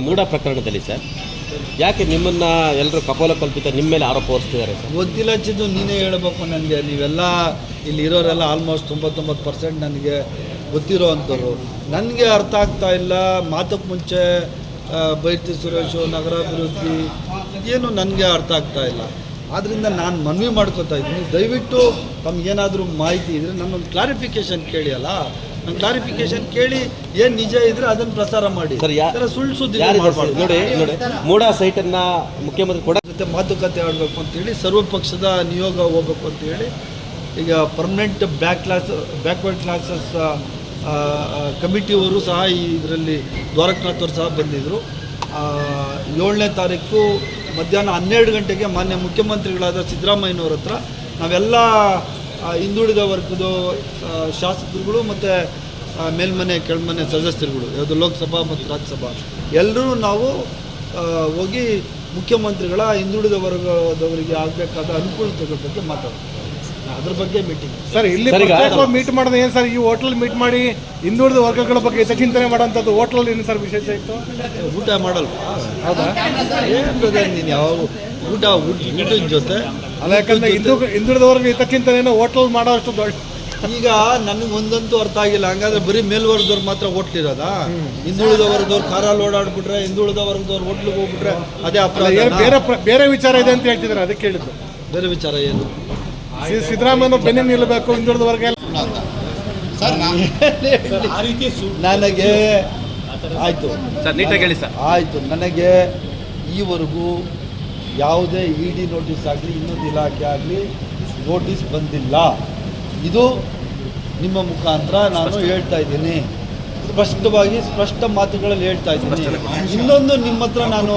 ಮೂಡ ಪ್ರಕರಣದಲ್ಲಿ ಸರ್ ಯಾಕೆ ನಿಮ್ಮನ್ನ ಎಲ್ಲರೂ ಕಪೋಲಕಲ್ಪಿತ ನಿಮ್ಮ ಮೇಲೆ ಆರೋಪ ಹೊರಿಸ್ತಿದ್ದಾರೆ ಸರ್? ಗೊತ್ತಿಲ್ಲ ಚಿದ್ದು, ನೀನೇ ಹೇಳಬೇಕು ನನಗೆ. ನೀವೆಲ್ಲ ಇಲ್ಲಿ ಇರೋರೆಲ್ಲ ಆಲ್ಮೋಸ್ಟ್ 99% ನನಗೆ ಗೊತ್ತಿರೋ ಅಂಥವ್ರು. ನನಗೆ ಅರ್ಥ ಆಗ್ತಾ ಇಲ್ಲ. ಮಾತಕ್ಕೆ ಮುಂಚೆ ಬೈತಿ ಸುರೇಶು, ನಗರಾಭಿವೃದ್ಧಿ ಏನು ನನಗೆ ಅರ್ಥ ಆಗ್ತಾ ಇಲ್ಲ. ಆದ್ದರಿಂದ ನಾನು ಮನವಿ ಮಾಡ್ಕೊತಾ ಇದ್ದೀನಿ, ದಯವಿಟ್ಟು ತಮಗೇನಾದರೂ ಮಾಹಿತಿ ಇದ್ದರೆ ನನ್ನೊಂದು ಕ್ಲಾರಿಫಿಕೇಷನ್ ಕೇಳಿ. ಅಲ್ಲ, ನಾನು ಕ್ಲಾರಿಫಿಕೇಷನ್ ಕೇಳಿ ಏನು ನಿಜ ಇದ್ದರೆ ಅದನ್ನು ಪ್ರಸಾರ ಮಾಡಿ. ಸುಳ್ಳು ಸುದ್ದಿ ನೋಡಿ ಮೂಡ ಸೈಟನ್ನು ಮುಖ್ಯಮಂತ್ರಿ ಕೂಡ ಜೊತೆ ಮಾತುಕತೆ ಆಡಬೇಕು ಅಂತೇಳಿ ಸರ್ವಪಕ್ಷದ ನಿಯೋಗ ಹೋಗ್ಬೇಕು ಅಂತೇಳಿ ಈಗ ಪರ್ಮನೆಂಟ್ ಬ್ಯಾಕ್ವರ್ಡ್ ಕ್ಲಾಸಸ್ ಕಮಿಟಿಯವರು ಸಹ ಇದರಲ್ಲಿ ದ್ವಾರಕನಾಥ್ ಅವರು ಸಹ ಬಂದಿದ್ದರು. 7ನೇ ತಾರೀಕು ಮಧ್ಯಾಹ್ನ 12 ಗಂಟೆಗೆ ಮಾನ್ಯ ಮುಖ್ಯಮಂತ್ರಿಗಳಾದ ಸಿದ್ದರಾಮಯ್ಯನವ್ರ ಹತ್ರ ನಾವೆಲ್ಲ ಹಿಂದುಳಿದ ವರ್ಗದ ಶಾಸಕರುಗಳು ಮತ್ತು ಮೇಲ್ಮನೆ ಕೆಳಮನೆ ಸದಸ್ಯರುಗಳು, ಯಾವುದು ಲೋಕಸಭಾ ಮತ್ತು ರಾಜ್ಯಸಭಾ, ಎಲ್ಲರೂ ನಾವು ಹೋಗಿ ಮುಖ್ಯಮಂತ್ರಿಗಳ ಹಿಂದುಳಿದ ವರ್ಗದವರಿಗೆ ಆಗಬೇಕಾದ ಅನುಕೂಲತೆಗಳ ಬಗ್ಗೆ ಮಾತಾಡ್ತೀವಿ. ಅದ್ರ ಬಗ್ಗೆ ಮೀಟಿಂಗ್ ಸರ್. ಇಲ್ಲಿ ಮೀಟ್ ಮಾಡೋದು ಏನು ಸರ್? ಈ ಹೋಟ್ಲಲ್ಲಿ ಮೀಟ್ ಮಾಡಿ ಹಿಂದುಳಿದ ವರ್ಗಗಳ ಬಗ್ಗೆ ಚಿಂತನೆ ಮಾಡೋಂಥದ್ದು ಹೋಟ್ಲಲ್ಲಿ ಏನು ಸರ್ ವಿಶೇಷ ಇತ್ತು? ಊಟ ಮಾಡಲ್ವ? ಹೌದಾ? ಏನು ನೀನು ಯಾವಾಗ ಊಟದ ಜೊತೆ ಅಲ್ಲ, ಯಾಕಂದರೆ ಹಿಂದುಳಿದ ವರ್ಗ ಹಿತಚಿಂತನೆಯನ್ನು ಹೋಟ್ಲಲ್ಲಿ ಮಾಡೋ ಅಷ್ಟು ದೊಡ್ಡ. ಈಗ ನನಗೆ ಒಂದಂತೂ ಅರ್ಥ ಆಗಿಲ್ಲ. ಹಂಗಾದ್ರೆ ಬರೀ ಮೇಲ್ವರ್ಗದವ್ರು ಮಾತ್ರ ಹೋಟ್ಲಿರೋದಾ? ಹಿಂದುಳಿದ ವರ್ಗದವ್ರು ಕಾರಲ್ಲಿ ಓಡಾಡ್ಬಿಟ್ರೆ, ಹಿಂದುಳಿದ ವರ್ಗದವ್ರು ಹೋಟ್ಲಿಗೆ ಹೋಗ್ಬಿಟ್ರೆ ಅದೇ ಅಪರಾಧ? ಬೇರೆ ವಿಚಾರ ಇದೆ ಅಂತ ಹೇಳ್ತಿದ್ದಾರೆ, ಅದಕ್ಕೆ ಹೇಳಿದ್ದು. ಬೇರೆ ವಿಚಾರ ಏನು? ಸಿದ್ದರಾಮಯ್ಯ ಬೆನ್ನಿ ನಿಲ್ಲಬೇಕು ಹಿಂದುಳಿದ ವರ್ಗ ನನಗೆ ಆಯಿತು ಸರ್, ನೀಟಾಗಿ ಹೇಳಿ ಸರ್. ಆಯಿತು, ನನಗೆ ಈವರೆಗೂ ಯಾವುದೇ ಇಡಿ ನೋಟಿಸ್ ಆಗಲಿ ಇನ್ನೊಂದು ಇಲಾಖೆ ಆಗಲಿ ನೋಟಿಸ್ ಬಂದಿಲ್ಲ. ಇದು ನಿಮ್ಮ ಮುಖಾಂತರ ನಾನು ಹೇಳ್ತಾ ಇದ್ದೀನಿ, ಸ್ಪಷ್ಟ ಮಾತುಗಳಲ್ಲಿ ಹೇಳ್ತಾ ಇದ್ದೀನಿ. ಇನ್ನೊಂದು ನಿಮ್ಮ ಹತ್ರ ನಾನು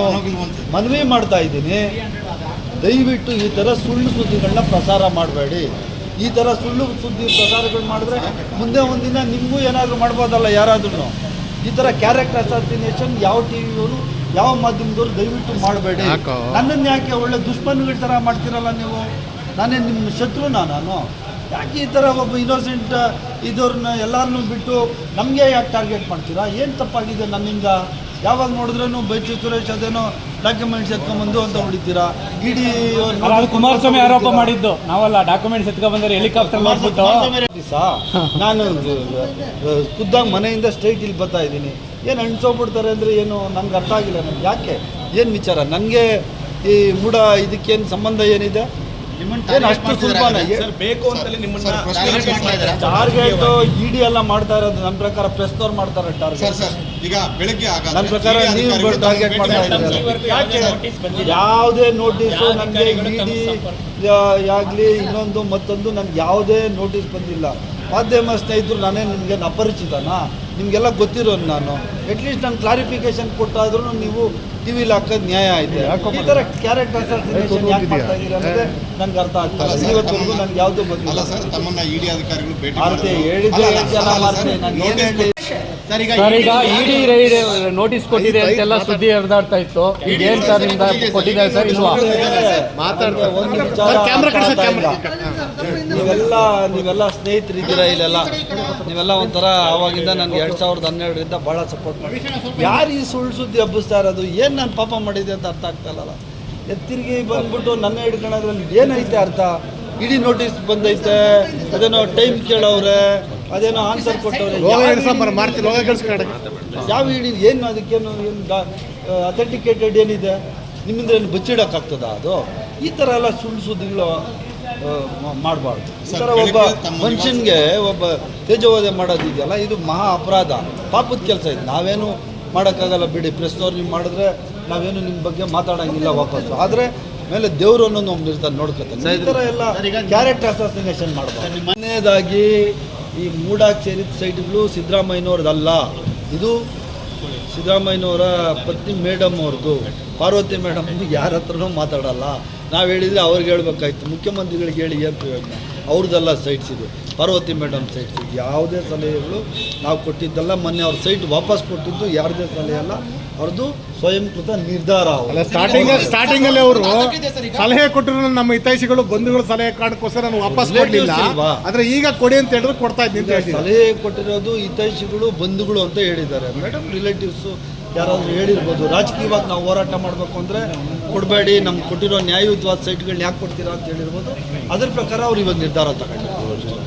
ಮನವಿ ಮಾಡ್ತಾ ಇದ್ದೀನಿ, ದಯವಿಟ್ಟು ಈ ಥರ ಸುಳ್ಳು ಸುದ್ದಿಗಳನ್ನ ಪ್ರಸಾರ ಮಾಡಬೇಡಿ. ಈ ಥರ ಸುಳ್ಳು ಸುದ್ದಿ ಪ್ರಸಾರಗಳು ಮಾಡಿದ್ರೆ ಮುಂದೆ ಒಂದಿನ ನಿಮಗೂ ಏನಾದರೂ ಮಾಡ್ಬೋದಲ್ಲ ಯಾರಾದ್ರೂ. ಈ ಥರ ಕ್ಯಾರೆಕ್ಟರ್ ಅಸಾಸಿನೇಷನ್ ಯಾವ ಟಿವಿಯವರು ಯಾವ ಮಾಧ್ಯಮದವರು ದಯವಿಟ್ಟು ಮಾಡಬೇಡಿ. ನನ್ನನ್ನು ಯಾಕೆ ಒಳ್ಳೆ ದುಶ್ಮನ್ಗಳ ಥರ ಮಾಡ್ತೀರಲ್ಲ ನೀವು? ನಾನೇ ನಿಮ್ಮ ಶತ್ರುನಾ ನಾನು? ಯಾಕೆ ಈ ಥರ ಒಬ್ಬ ಇನ್ನೋಸೆಂಟ್ ಇದವ್ರನ್ನ ಎಲ್ಲರನ್ನೂ ಬಿಟ್ಟು ನಮಗೆ ಯಾಕೆ ಟಾರ್ಗೆಟ್ ಮಾಡ್ತೀರಾ? ಏನು ತಪ್ಪಾಗಿದೆ ನನ್ನಿಂದ? ಯಾವಾಗ ನೋಡಿದ್ರೂ ಬೈಚು ಸುರೇಶ್ ಅದೇನೋ ಡಾಕ್ಯುಮೆಂಟ್ಸ್ ಎತ್ಕೊಂಡ್ಬಂದು ಅಂತ ಹೊಡಿತೀರಾ. ಇಡೀ ಕುಮಾರಸ್ವಾಮಿ ಆರೋಪ ಮಾಡಿದ್ದು ನಾವಲ್ಲ, ಡಾಕ್ಯುಮೆಂಟ್ಸ್ ಎತ್ಕೊಂಡ್ಬಂದ್ರೆ ಹೆಲಿಕಾಪ್ಟರ್ ಮಾಡ್ಬಿಟ್ಟು ನಾನು ಖುದ್ದಾಗಿ ಮನೆಯಿಂದ ಸ್ಟ್ರೈಟ್ ಇಲ್ಲಿ ಬರ್ತಾ ಇದ್ದೀನಿ. ಏನು ಅಣ್ಸೋಗ್ಬಿಡ್ತಾರೆ ಅಂದರೆ ಏನು ನನಗೆ ಅರ್ಥ ಆಗಿಲ್ಲ. ನನಗೆ ಯಾಕೆ ಏನು ವಿಚಾರ? ನನಗೆ ಈ ಮೂಡ ಇದಕ್ಕೇನು ಸಂಬಂಧ ಏನಿದೆ? ಏನು ಅಷ್ಟು ಸುಲಭನ ಬೇಕು ಅಂತಲೇ ನಿಮ್ಮನ್ನ ಟಾರ್ಗೆಟ್ ಇಡಿ ಎಲ್ಲ ಮಾಡ್ತಾ ಇರೋದು? ನನ್ನ ಪ್ರಕಾರ ಪ್ರೆಸ್ನವ್ರು ಮಾಡ್ತಾರೆ ಟಾರ್ಗೆಟ್. ಈಗ ಬೆಳಗ್ಗೆ ನನ್ನ ಪ್ರಕಾರ ನೀವು ಟಾರ್ಗೆಟ್ ಮಾಡ್ತಾ ಇದ್ದೀರಾ. ಯಾವುದೇ ನೋಟಿಸು ನನಗೆ ಇಡಿ ಆಗಲಿ ಇನ್ನೊಂದು ಮತ್ತೊಂದು ನನಗೆ ಯಾವುದೇ ನೋಟಿಸ್ ಬಂದಿಲ್ಲ. ಮಾಧ್ಯಮ ಸ್ನೇಹಿತರು ನಾನೇ ನಿಮಗೆ ಅಪರಿಚಿತನಾ? ನಿಮಗೆಲ್ಲ ಗೊತ್ತಿರೋನು ನಾನು. ಅಟ್ಲೀಸ್ಟ್ ನಾನು ಕ್ಲಾರಿಫಿಕೇಶನ್ ಕೊಟ್ಟಾದ್ರೂ ನೀವು ಟಿ ವಿಲಿ ಹಾಕೋದು ನ್ಯಾಯ ಐತೆ. ಈ ಥರ ಕ್ಯಾರೆಕ್ಟರ್ ಅಸಾಸಿನೇಷನ್ ಯಾಕೆ ಮಾಡ್ತಾ ಇದ್ದೀರಾ ಅನ್ನೋದೇ ನನಗೆ ಅರ್ಥ ಆಗ್ತದೆ. ಇವತ್ತವರೆಗೂ ನನಗೆ ಯಾವುದೂ ಗೊತ್ತಿಲ್ಲ. ಹೇಳಿದ್ದೆ ನಾನು ಏನು ಹೇಳಿ ಸರ್, ಈಗ ಇಡಿ ರೈಡ್ ನೋಟಿಸ್ ಕೊಟ್ಟಿದೆ ಅಂತೆಲ್ಲ ಸುದ್ದಿ ಹರಿದಾಡ್ತಾ ಇತ್ತು. ಈಗ ಏನು ಸರ್ ನಿಮ್ಗೆ ಕೊಟ್ಟಿದ್ದಾರೆ ಸರ್? ಇಲ್ವಾ? ನೀವೆಲ್ಲ ಸ್ನೇಹಿತರಿದ್ದೀರಾ ಇಲ್ಲೆಲ್ಲ. ನೀವೆಲ್ಲ ಒಂಥರ ಆವಾಗಿಂದ ನನಗೆ 2012ರಿಂದ ಭಾಳ ಸಪೋರ್ಟ್ ಮಾಡಿ. ಯಾರು ಈ ಸುಳ್ಳು ಸುದ್ದಿ ಹಬ್ಬಿಸ್ತಾ ಇರೋದು? ಏನು ನಾನು ಪಾಪ ಮಾಡಿದೆ ಅಂತ ಅರ್ಥ ಆಗ್ತಾ ಇಲ್ಲಲ್ಲ. ತಿರುಗಿ ಬಂದ್ಬಿಟ್ಟು ನನ್ನ ಹಿಡ್ಕೊಳ್ಳೋದ್ರಲ್ಲಿ ಏನೈತೆ ಅರ್ಥ? ಇಡೀ ನೋಟಿಸ್ ಬಂದೈತೆ, ಅದೇನೋ ಟೈಮ್ ಕೇಳವ್ರೆ, ಅದೇನೋ ಆನ್ಸರ್ ಕೊಟ್ಟವ್ರೆ. ಯಾವ ಇಡೀ ಏನು ಅದಕ್ಕೇನು ಏನು ಅಥೆಂಟಿಕೇಟೆಡ್ ಏನಿದೆ? ನಿಮ್ಮಿಂದ ಏನು ಬಚ್ಚಿಡೋಕ್ಕಾಗ್ತದ ಅದು? ಈ ಥರ ಎಲ್ಲ ಸುಳ್ಳು ಸುದ್ದಿಗಳು ಮಾಡಬಾರ್ದು. ಈ ಥರ ಒಬ್ಬ ಮನುಷ್ಯನಿಗೆ ಒಬ್ಬ ತೇಜೋವಧೆ ಮಾಡೋದಿದೆಯಲ್ಲ, ಇದು ಮಹಾ ಅಪರಾಧ, ಪಾಪದ ಕೆಲಸ. ಇದು ನಾವೇನು ಮಾಡೋಕ್ಕಾಗಲ್ಲ ಬಿಡಿ. ಪ್ರೆಸ್ನವ್ರು ನೀವು ಮಾಡಿದ್ರೆ ನಾವೇನು ನಿಮ್ಮ ಬಗ್ಗೆ ಮಾತಾಡೋಂಗಿಲ್ಲ ವಾಪಸ್ಸು. ಆದರೆ ಮೇಲೆ ದೇವರು ಅನ್ನೋದು ಒಬ್ಬ ಇರ್ತಾರೆ, ನೋಡ್ಕೊತಾರೆ. ಈ ಥರ ಎಲ್ಲ ಕ್ಯಾರೆಕ್ಟರ್ ಅಸಾಸಿನೇಷನ್ ಮಾಡಬಾರ್ದು. ಮೊನ್ನೇದಾಗಿ ಈ ಮೂಡಾಗಿ ಸೇರಿದ ಸೈಟ್ಗಳು ಸಿದ್ದರಾಮಯ್ಯನವ್ರದ್ದಲ್ಲ. ಇದು ಸಿದ್ದರಾಮಯ್ಯನವರ ಪತ್ನಿ ಮೇಡಮ್ ಅವ್ರದ್ದು. ಪಾರ್ವತಿ ಮೇಡಮ್ ಯಾರ ಹತ್ರನೂ ಮಾತಾಡಲ್ಲ. ನಾವು ಹೇಳಿದರೆ ಅವ್ರಿಗೆ ಹೇಳ್ಬೇಕಾಯ್ತು, ಮುಖ್ಯಮಂತ್ರಿಗಳಿಗೆ ಹೇಳಿ ಏನು ಪ್ರಯೋಜನ? ಅವ್ರದ್ದೆಲ್ಲ ಸೈಟ್ಸ್ ಇದು, ಪಾರ್ವತಿ ಮೇಡಮ್ ಸೈಟ್ಸ್. ಯಾವುದೇ ಸಲಹೆಗಳು ನಾವು ಕೊಟ್ಟಿದ್ದಲ್ಲ. ಮೊನ್ನೆ ಅವ್ರ ಸೈಟ್ ವಾಪಸ್ ಕೊಟ್ಟಿದ್ದು ಯಾರದೇ ಸಲಹೆ ಅಲ್ಲ, ಅವ್ರದ್ದು ಸ್ವಯಂಕೃತ ನಿರ್ಧಾರ. ಸ್ಟಾರ್ಟಿಂಗಲ್ಲಿ ಅವರು ಸಲಹೆ ಕೊಟ್ಟರು, ನಮ್ಮ ಹಿತೈಷಿಗಳು ಬಂಧುಗಳು ಸಲಹೆ ಕಾರಣಕ್ಕೋಸ್ಕರ ನಾನು ವಾಪಸ್ ಕೊಡಲಿಲ್ಲ. ಆದರೆ ಈಗ ಕೊಡಿ ಅಂತ ಹೇಳಿದ್ರು ಕೊಡ್ತಾ ಇದ್ದೀನಿ. ಸಲಹೆ ಕೊಟ್ಟಿರೋದು ಹಿತೈಷಿಗಳು ಬಂಧುಗಳು ಅಂತ ಹೇಳಿದ್ದಾರೆ. ಮೇಡಮ್ ರಿಲೇಟಿವ್ಸು ಯಾರಾದರೂ ಹೇಳಿರ್ಬೋದು. ರಾಜಕೀಯವಾಗಿ ನಾವು ಹೋರಾಟ ಮಾಡಬೇಕು ಅಂದರೆ ಕೊಡಬೇಡಿ, ನಮ್ಗೆ ಕೊಟ್ಟಿರೋ ನ್ಯಾಯಯುತವಾದ ಸೈಟ್ಗಳನ್ನ ಯಾಕೆ ಕೊಡ್ತೀರಾ ಅಂತ ಹೇಳಿರ್ಬೋದು. ಅದ್ರ ಪ್ರಕಾರ ಅವ್ರು ಇವಾಗ ನಿರ್ಧಾರ ತಗೊಂಡಿರ್ಬೋದು.